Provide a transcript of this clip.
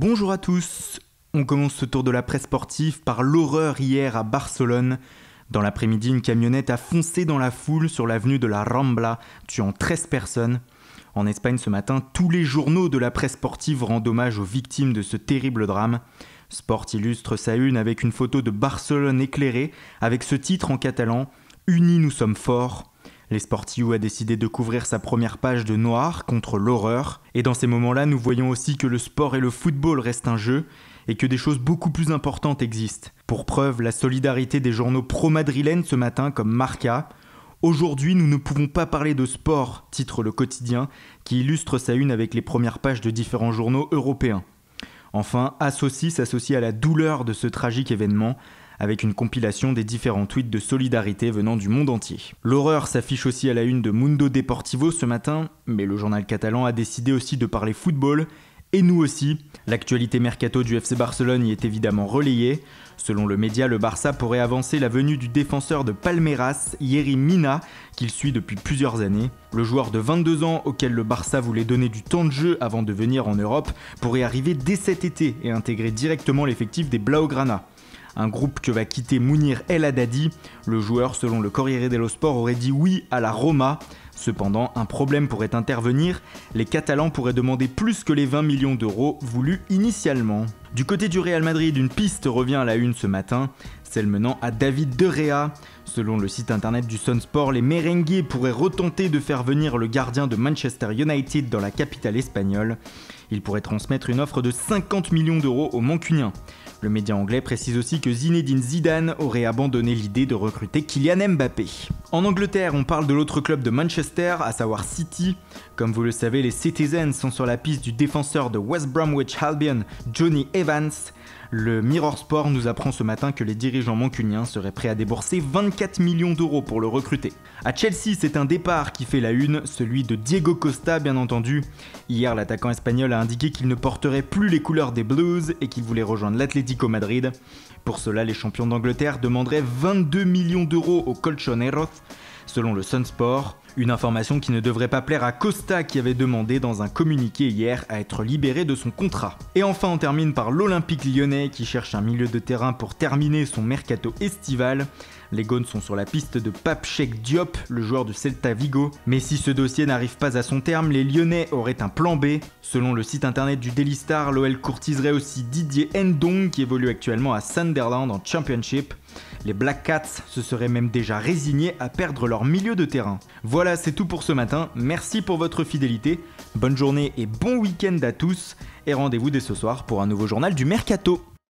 Bonjour à tous. On commence ce tour de la presse sportive par l'horreur hier à Barcelone. Dans l'après-midi, une camionnette a foncé dans la foule sur l'avenue de la Rambla, tuant 13 personnes. En Espagne ce matin, tous les journaux de la presse sportive rendent hommage aux victimes de ce terrible drame. Sport illustre sa une avec une photo de Barcelone éclairée, avec ce titre en catalan « Unis nous sommes forts ». Les Sportiu a décidé de couvrir sa première page de noir contre l'horreur. Et dans ces moments-là, nous voyons aussi que le sport et le football restent un jeu et que des choses beaucoup plus importantes existent. Pour preuve, la solidarité des journaux pro-madrilènes ce matin comme Marca. Aujourd'hui, nous ne pouvons pas parler de sport, titre le quotidien, qui illustre sa une avec les premières pages de différents journaux européens. Enfin, AS aussi s'associe à la douleur de ce tragique événement, avec une compilation des différents tweets de solidarité venant du monde entier. L'horreur s'affiche aussi à la une de Mundo Deportivo ce matin, mais le journal catalan a décidé aussi de parler football, et nous aussi. L'actualité mercato du FC Barcelone y est évidemment relayée. Selon le média, le Barça pourrait avancer la venue du défenseur de Palmeiras, Yerry Mina, qu'il suit depuis plusieurs années. Le joueur de 22 ans, auquel le Barça voulait donner du temps de jeu avant de venir en Europe, pourrait arriver dès cet été et intégrer directement l'effectif des Blaugrana. Un groupe que va quitter Mounir El Haddadi. Le joueur, selon le Corriere dello Sport, aurait dit oui à la Roma. Cependant, un problème pourrait intervenir. Les Catalans pourraient demander plus que les 20 millions d'euros voulus initialement. Du côté du Real Madrid, une piste revient à la une ce matin, celle menant à David De Gea. Selon le site internet du Sun Sport, les merengues pourraient retenter de faire venir le gardien de Manchester United dans la capitale espagnole. Il pourrait transmettre une offre de 50 millions d'euros aux Mancuniens. Le média anglais précise aussi que Zinedine Zidane aurait abandonné l'idée de recruter Kylian Mbappé. En Angleterre, on parle de l'autre club de Manchester, à savoir City. Comme vous le savez, les Citizens sont sur la piste du défenseur de West Bromwich Albion, Jonny Evans. Le Mirror Sport nous apprend ce matin que les dirigeants mancuniens seraient prêts à débourser 24 millions d'euros pour le recruter. À Chelsea, c'est un départ qui fait la une, celui de Diego Costa bien entendu. Hier, l'attaquant espagnol a indiqué qu'il ne porterait plus les couleurs des Blues et qu'il voulait rejoindre l'Atlético Madrid. Pour cela, les champions d'Angleterre demanderaient 22 millions d'euros aux Colchoneros, selon le Sun Sport. Une information qui ne devrait pas plaire à Costa qui avait demandé dans un communiqué hier à être libéré de son contrat. Et enfin on termine par l'Olympique lyonnais qui cherche un milieu de terrain pour terminer son mercato estival. Les Gones sont sur la piste de Pape Cheikh Diop, le joueur du Celta Vigo. Mais si ce dossier n'arrive pas à son terme, les Lyonnais auraient un plan B. Selon le site internet du Daily Star, l'OL courtiserait aussi Didier Ndong qui évolue actuellement à Sunderland en Championship. Les Black Cats se seraient même déjà résignés à perdre leur milieu de terrain. Voilà, c'est tout pour ce matin. Merci pour votre fidélité. Bonne journée et bon week-end à tous. Et rendez-vous dès ce soir pour un nouveau journal du Mercato.